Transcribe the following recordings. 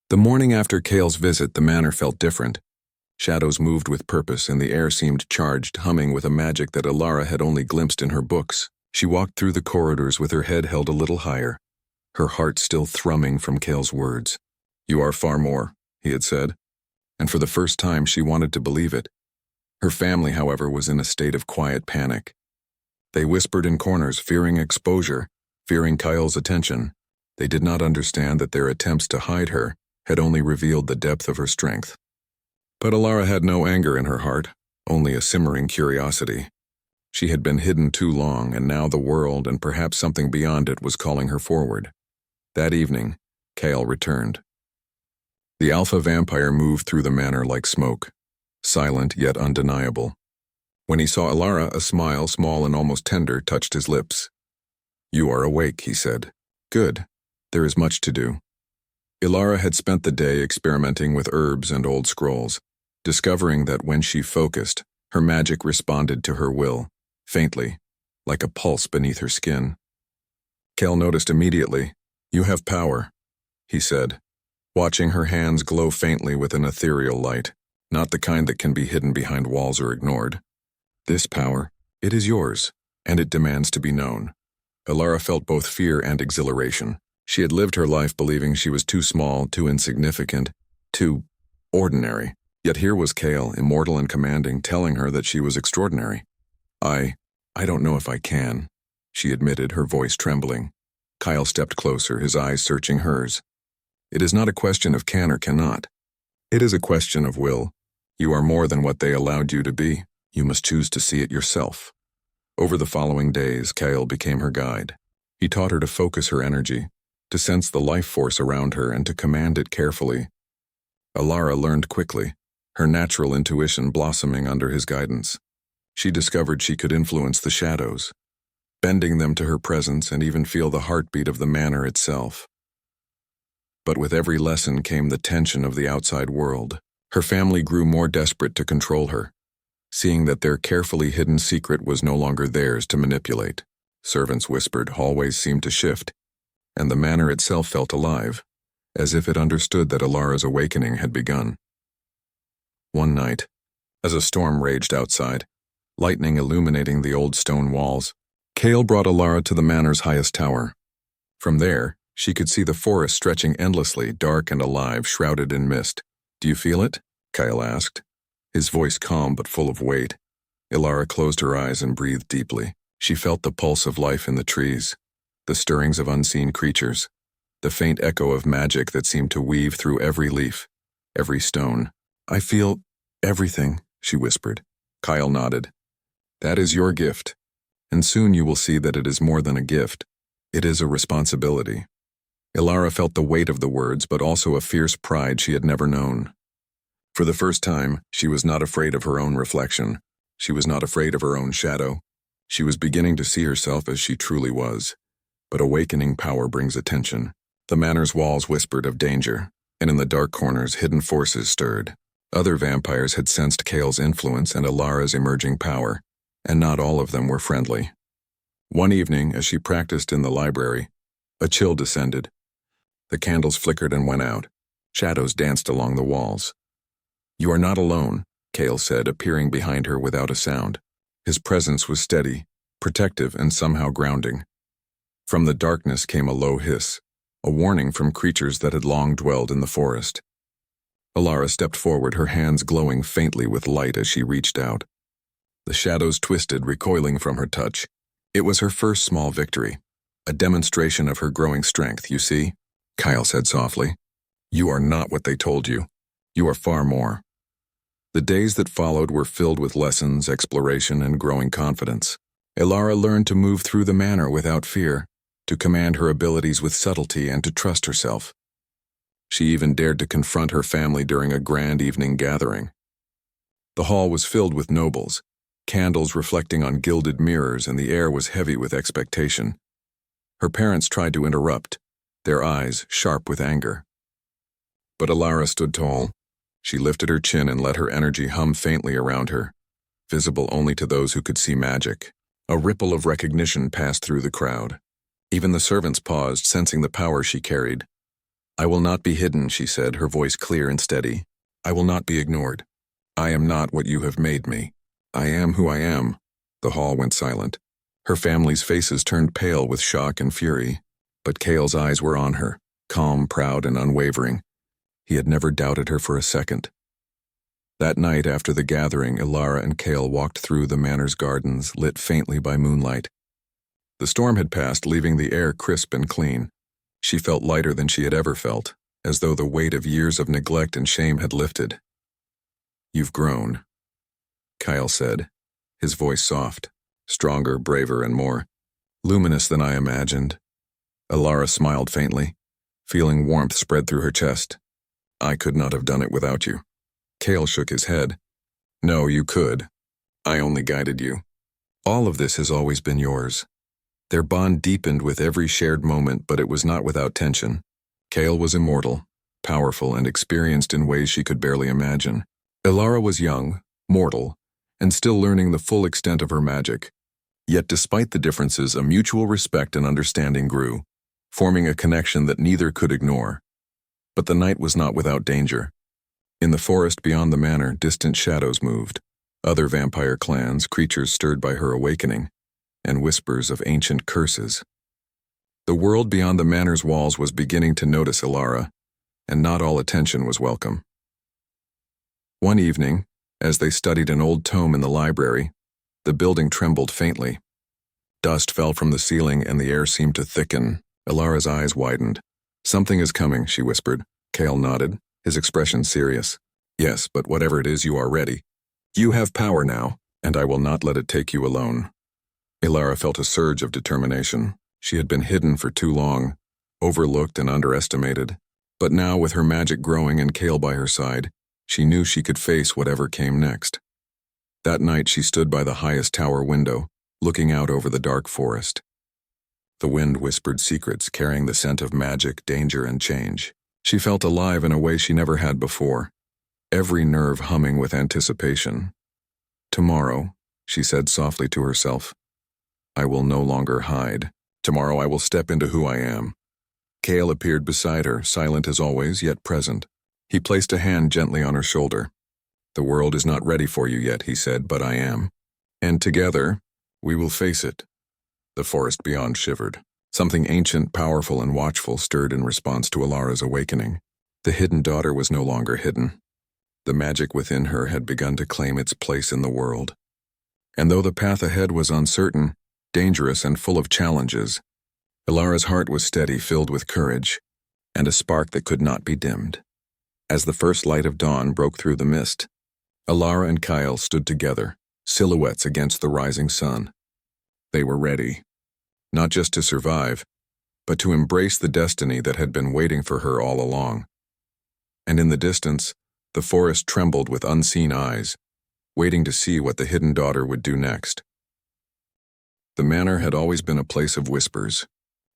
The morning after Cale's visit, the manor felt different. Shadows moved with purpose, and the air seemed charged, humming with a magic that Alara had only glimpsed in her books. She walked through the corridors with her head held a little higher, her heart still thrumming from Cale's words. "You are far more," he had said, and for the first time she wanted to believe it. Her family, however, was in a state of quiet panic. They whispered in corners, fearing exposure, fearing Kyle's attention. They did not understand that their attempts to hide her had only revealed the depth of her strength. But Alara had no anger in her heart, only a simmering curiosity. She had been hidden too long, and now the world, and perhaps something beyond it, was calling her forward. That evening, Kale returned. The alpha vampire moved through the manor like smoke, silent yet undeniable. When he saw Alara, a smile, small and almost tender, touched his lips. "You are awake," he said. "Good. There is much to do." Alara had spent the day experimenting with herbs and old scrolls, discovering that when she focused, her magic responded to her will, faintly, like a pulse beneath her skin. Kale noticed immediately. "You have power," he said, watching her hands glow faintly with an ethereal light, not the kind that can be hidden behind walls or ignored. "This power, it is yours, and it demands to be known." Alara felt both fear and exhilaration. She had lived her life believing she was too small, too insignificant, too ordinary. Yet here was Kale, immortal and commanding, telling her that she was extraordinary. I don't know if I can," she admitted, her voice trembling. Kyle stepped closer, his eyes searching hers. "It is not a question of can or cannot. It is a question of will. You are more than what they allowed you to be. You must choose to see it yourself." Over the following days, Kyle became her guide. He taught her to focus her energy, to sense the life force around her, and to command it carefully. Alara learned quickly, her natural intuition blossoming under his guidance. She discovered she could influence the shadows, bending them to her presence, and even feel the heartbeat of the manor itself. But with every lesson came the tension of the outside world. Her family grew more desperate to control her, seeing that their carefully hidden secret was no longer theirs to manipulate. Servants whispered, hallways seemed to shift, and the manor itself felt alive, as if it understood that Alara's awakening had begun. One night, as a storm raged outside, lightning illuminating the old stone walls, Kale brought Alara to the manor's highest tower. From there, she could see the forest stretching endlessly, dark and alive, shrouded in mist. "Do you feel it?" Kyle asked, his voice calm but full of weight. Alara closed her eyes and breathed deeply. She felt the pulse of life in the trees, the stirrings of unseen creatures, the faint echo of magic that seemed to weave through every leaf, every stone. "I feel everything," she whispered. Kyle nodded. "That is your gift, and soon you will see that it is more than a gift. It is a responsibility." Alara felt the weight of the words, but also a fierce pride she had never known. For the first time, she was not afraid of her own reflection. She was not afraid of her own shadow. She was beginning to see herself as she truly was. But awakening power brings attention. The manor's walls whispered of danger, and in the dark corners, hidden forces stirred. Other vampires had sensed Kale's influence and Alara's emerging power, and not all of them were friendly. One evening, as she practiced in the library, a chill descended. The candles flickered and went out. Shadows danced along the walls. "You are not alone," Kale said, appearing behind her without a sound. His presence was steady, protective, and somehow grounding. From the darkness came a low hiss, a warning from creatures that had long dwelled in the forest. Alara stepped forward, her hands glowing faintly with light as she reached out. The shadows twisted, recoiling from her touch. It was her first small victory, a demonstration of her growing strength. "You see," Kyle said softly, "you are not what they told you. You are far more." The days that followed were filled with lessons, exploration, and growing confidence. Alara learned to move through the manor without fear, to command her abilities with subtlety, and to trust herself. She even dared to confront her family during a grand evening gathering. The hall was filled with nobles, candles reflecting on gilded mirrors, and the air was heavy with expectation. Her parents tried to interrupt, their eyes sharp with anger. But Alara stood tall. She lifted her chin and let her energy hum faintly around her, visible only to those who could see magic. A ripple of recognition passed through the crowd. Even the servants paused, sensing the power she carried. I will not be hidden, she said, her voice clear and steady. I will not be ignored. I am not what you have made me. I am who I am. The hall went silent. Her family's faces turned pale with shock and fury, but Cale's eyes were on her, calm, proud, and unwavering. He had never doubted her for a second. That night after the gathering, Ilara and Cale walked through the manor's gardens, lit faintly by moonlight. The storm had passed, leaving the air crisp and clean. She felt lighter than she had ever felt, as though the weight of years of neglect and shame had lifted. You've grown, Kyle said, his voice soft, stronger, braver, and more luminous than I imagined. Ilara smiled faintly, feeling warmth spread through her chest. I could not have done it without you. Cale shook his head. No, you could. I only guided you. All of this has always been yours. Their bond deepened with every shared moment, but it was not without tension. Cale was immortal, powerful, and experienced in ways she could barely imagine. Ilara was young, mortal, and still learning the full extent of her magic. Yet despite the differences, a mutual respect and understanding grew, forming a connection that neither could ignore. But the night was not without danger. In the forest beyond the manor, distant shadows moved, other vampire clans, creatures stirred by her awakening, and whispers of ancient curses. The world beyond the manor's walls was beginning to notice Ilara, and not all attention was welcome. One evening, as they studied an old tome in the library, the building trembled faintly. Dust fell from the ceiling and the air seemed to thicken. Ilara's eyes widened. Something is coming, she whispered. Cale nodded, his expression serious. Yes, but whatever it is, you are ready. You have power now, and I will not let it take you alone. Ilara felt a surge of determination. She had been hidden for too long, overlooked and underestimated. But now, with her magic growing and Cale by her side, she knew she could face whatever came next. That night she stood by the highest tower window, looking out over the dark forest. The wind whispered secrets, carrying the scent of magic, danger, and change. She felt alive in a way she never had before, every nerve humming with anticipation. Tomorrow, she said softly to herself, I will no longer hide. Tomorrow I will step into who I am. Cale appeared beside her, silent as always, yet present. He placed a hand gently on her shoulder. The world is not ready for you yet, he said, but I am. And together, we will face it. The forest beyond shivered. Something ancient, powerful, and watchful stirred in response to Ilara's awakening. The hidden daughter was no longer hidden. The magic within her had begun to claim its place in the world. And though the path ahead was uncertain, dangerous, and full of challenges, Ilara's heart was steady, filled with courage, and a spark that could not be dimmed. As the first light of dawn broke through the mist, Ilara and Kyle stood together, silhouettes against the rising sun. They were ready, not just to survive, but to embrace the destiny that had been waiting for her all along. And in the distance, the forest trembled with unseen eyes, waiting to see what the hidden daughter would do next. The manor had always been a place of whispers.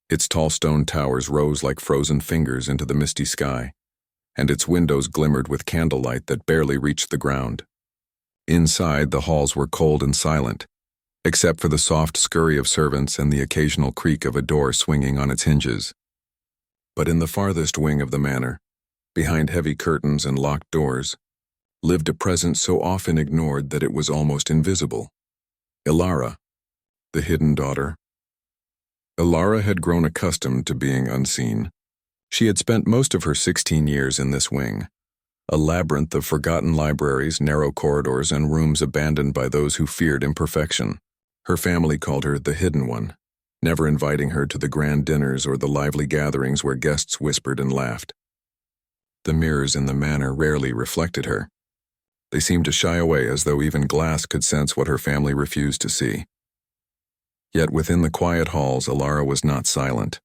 Its tall stone towers rose like frozen fingers into the misty sky, and its windows glimmered with candlelight that barely reached the ground. Inside, the halls were cold and silent, except for the soft scurry of servants and the occasional creak of a door swinging on its hinges. But in the farthest wing of the manor, behind heavy curtains and locked doors, lived a presence so often ignored that it was almost invisible. Ilara, the hidden daughter. Ilara had grown accustomed to being unseen. She had spent most of her 16 years in this wing, a labyrinth of forgotten libraries, narrow corridors, and rooms abandoned by those who feared imperfection. Her family called her the Hidden One, never inviting her to the grand dinners or the lively gatherings where guests whispered and laughed. The mirrors in the manor rarely reflected her. They seemed to shy away as though even glass could sense what her family refused to see. Yet within the quiet halls, Ilara was not silent.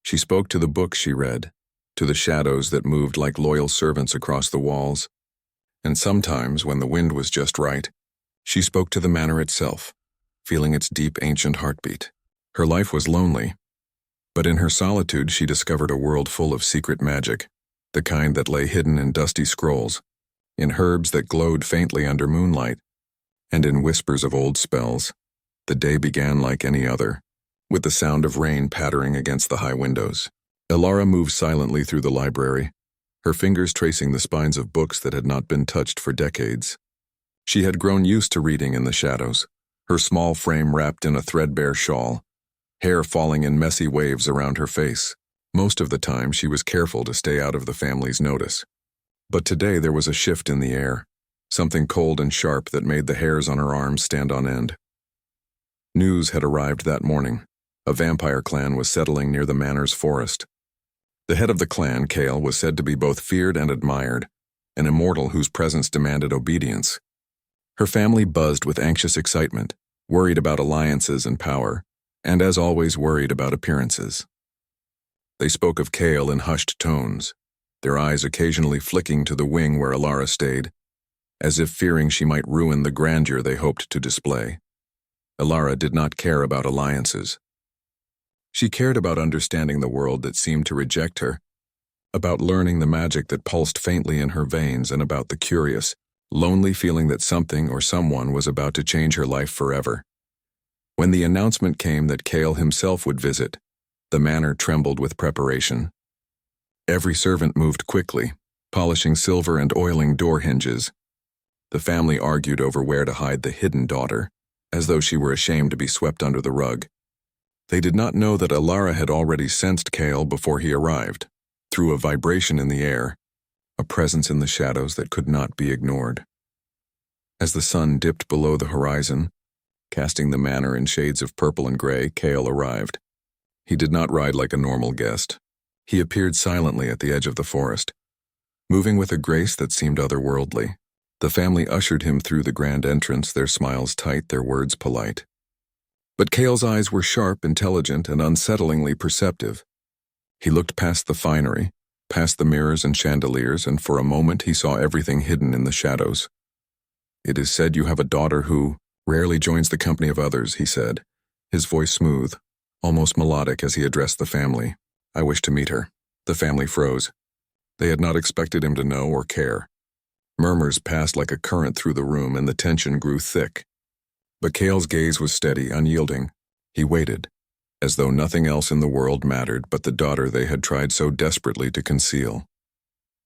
She spoke to the books she read, to the shadows that moved like loyal servants across the walls, and sometimes, when the wind was just right, she spoke to the manor itself, feeling its deep ancient heartbeat. Her life was lonely, but in her solitude she discovered a world full of secret magic, the kind that lay hidden in dusty scrolls, in herbs that glowed faintly under moonlight, and in whispers of old spells. The day began like any other, with the sound of rain pattering against the high windows. Elara moved silently through the library, her fingers tracing the spines of books that had not been touched for decades. She had grown used to reading in the shadows, her small frame wrapped in a threadbare shawl, hair falling in messy waves around her face. Most of the time, she was careful to stay out of the family's notice. But today there was a shift in the air, something cold and sharp that made the hairs on her arms stand on end. News had arrived that morning. A vampire clan was settling near the manor's forest. The head of the clan, Kale, was said to be both feared and admired, an immortal whose presence demanded obedience. Her family buzzed with anxious excitement, worried about alliances and power, and as always worried about appearances. They spoke of Kale in hushed tones, their eyes occasionally flicking to the wing where Elara stayed, as if fearing she might ruin the grandeur they hoped to display. Elara did not care about alliances. She cared about understanding the world that seemed to reject her, about learning the magic that pulsed faintly in her veins, and about the curious, lonely feeling that something or someone was about to change her life forever. When the announcement came that Kale himself would visit, the manor trembled with preparation. Every servant moved quickly, polishing silver and oiling door hinges. The family argued over where to hide the hidden daughter, as though she were ashamed to be swept under the rug. They did not know that Elara had already sensed Kale before he arrived, through a vibration in the air, a presence in the shadows that could not be ignored. As the sun dipped below the horizon, casting the manor in shades of purple and gray, Kale arrived. He did not ride like a normal guest. He appeared silently at the edge of the forest, moving with a grace that seemed otherworldly. The family ushered him through the grand entrance, their smiles tight, their words polite. But Kale's eyes were sharp, intelligent, and unsettlingly perceptive. He looked past the finery, past the mirrors and chandeliers, and for a moment he saw everything hidden in the shadows. "It is said you have a daughter who rarely joins the company of others," he said, his voice smooth, almost melodic as he addressed the family. "I wish to meet her." The family froze. They had not expected him to know or care. Murmurs passed like a current through the room, and the tension grew thick. But Kale's gaze was steady, unyielding. He waited, as though nothing else in the world mattered but the daughter they had tried so desperately to conceal.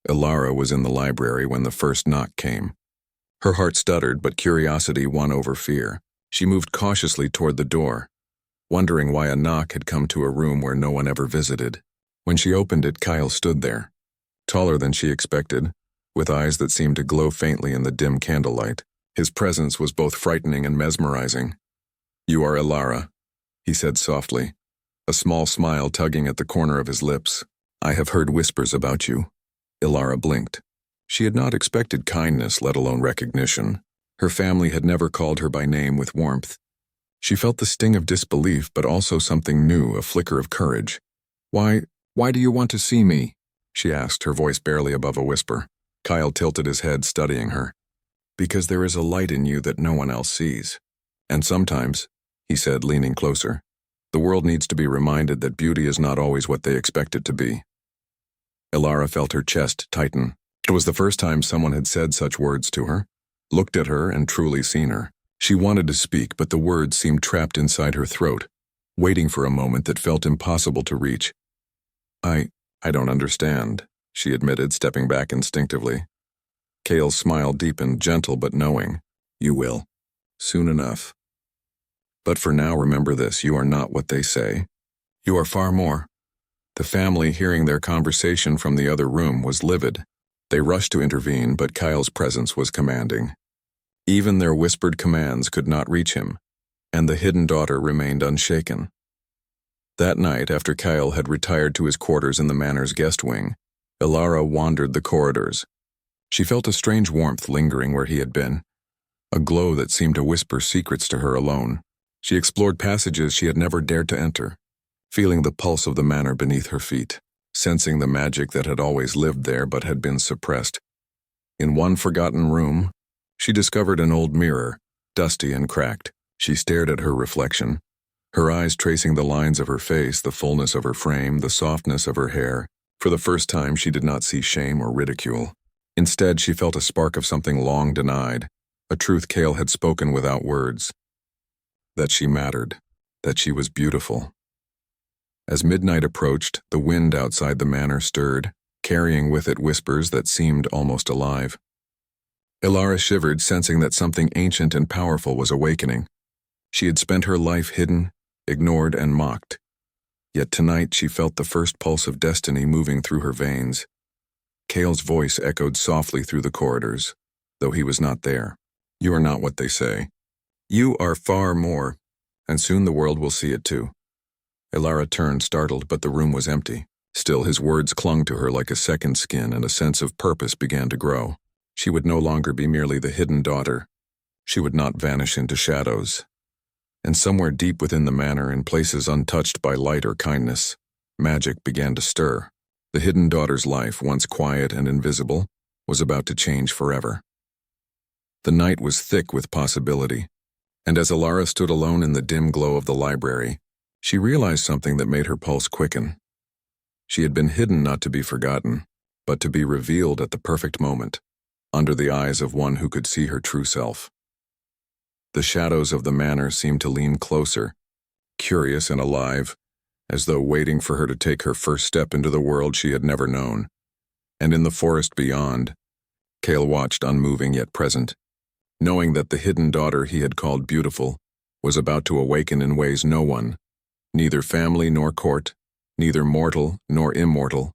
Elara was in the library when the first knock came. Her heart stuttered, but curiosity won over fear. She moved cautiously toward the door, wondering why a knock had come to a room where no one ever visited. When she opened it, Kyle stood there, taller than she expected, with eyes that seemed to glow faintly in the dim candlelight. His presence was both frightening and mesmerizing. "You are Elara," he said softly, a small smile tugging at the corner of his lips. "I have heard whispers about you." Elara blinked. She had not expected kindness, let alone recognition. Her family had never called her by name with warmth. She felt the sting of disbelief, but also something new, a flicker of courage. Why do you want to see me?" she asked, her voice barely above a whisper. Kyle tilted his head, studying her. "Because there is a light in you that no one else sees. And sometimes," he said, leaning closer, "the world needs to be reminded that beauty is not always what they expect it to be." Elara felt her chest tighten. It was the first time someone had said such words to her, looked at her, and truly seen her. She wanted to speak, but the words seemed trapped inside her throat, waiting for a moment that felt impossible to reach. I don't understand," she admitted, stepping back instinctively. Kale's smile deepened, gentle but knowing. "You will. Soon enough. But for now, remember this: you are not what they say. You are far more." The family, hearing their conversation from the other room, was livid. They rushed to intervene, but Kyle's presence was commanding. Even their whispered commands could not reach him, and the hidden daughter remained unshaken. That night, after Kyle had retired to his quarters in the manor's guest wing, Elara wandered the corridors. She felt a strange warmth lingering where he had been, a glow that seemed to whisper secrets to her alone. She explored passages she had never dared to enter, feeling the pulse of the manor beneath her feet, sensing the magic that had always lived there but had been suppressed. In one forgotten room, she discovered an old mirror, dusty and cracked. She stared at her reflection, her eyes tracing the lines of her face, the fullness of her frame, the softness of her hair. For the first time, she did not see shame or ridicule. Instead, she felt a spark of something long denied, a truth Kale had spoken without words. That she mattered, that she was beautiful. As midnight approached, the wind outside the manor stirred, carrying with it whispers that seemed almost alive. Ilara shivered, sensing that something ancient and powerful was awakening. She had spent her life hidden, ignored, and mocked. Yet tonight she felt the first pulse of destiny moving through her veins. Kale's voice echoed softly through the corridors, though he was not there. "You are not what they say. You are far more, and soon the world will see it too." Ilara turned, startled, but the room was empty. Still, his words clung to her like a second skin, and a sense of purpose began to grow. She would no longer be merely the hidden daughter. She would not vanish into shadows. And somewhere deep within the manor, in places untouched by light or kindness, magic began to stir. The hidden daughter's life, once quiet and invisible, was about to change forever. The night was thick with possibility, and as Ilara stood alone in the dim glow of the library, she realized something that made her pulse quicken. She had been hidden not to be forgotten, but to be revealed at the perfect moment, under the eyes of one who could see her true self. The shadows of the manor seemed to lean closer, curious and alive, as though waiting for her to take her first step into the world she had never known. And in the forest beyond, Kale watched, unmoving yet present, knowing that the hidden daughter he had called beautiful was about to awaken in ways no one, neither family nor court, neither mortal nor immortal,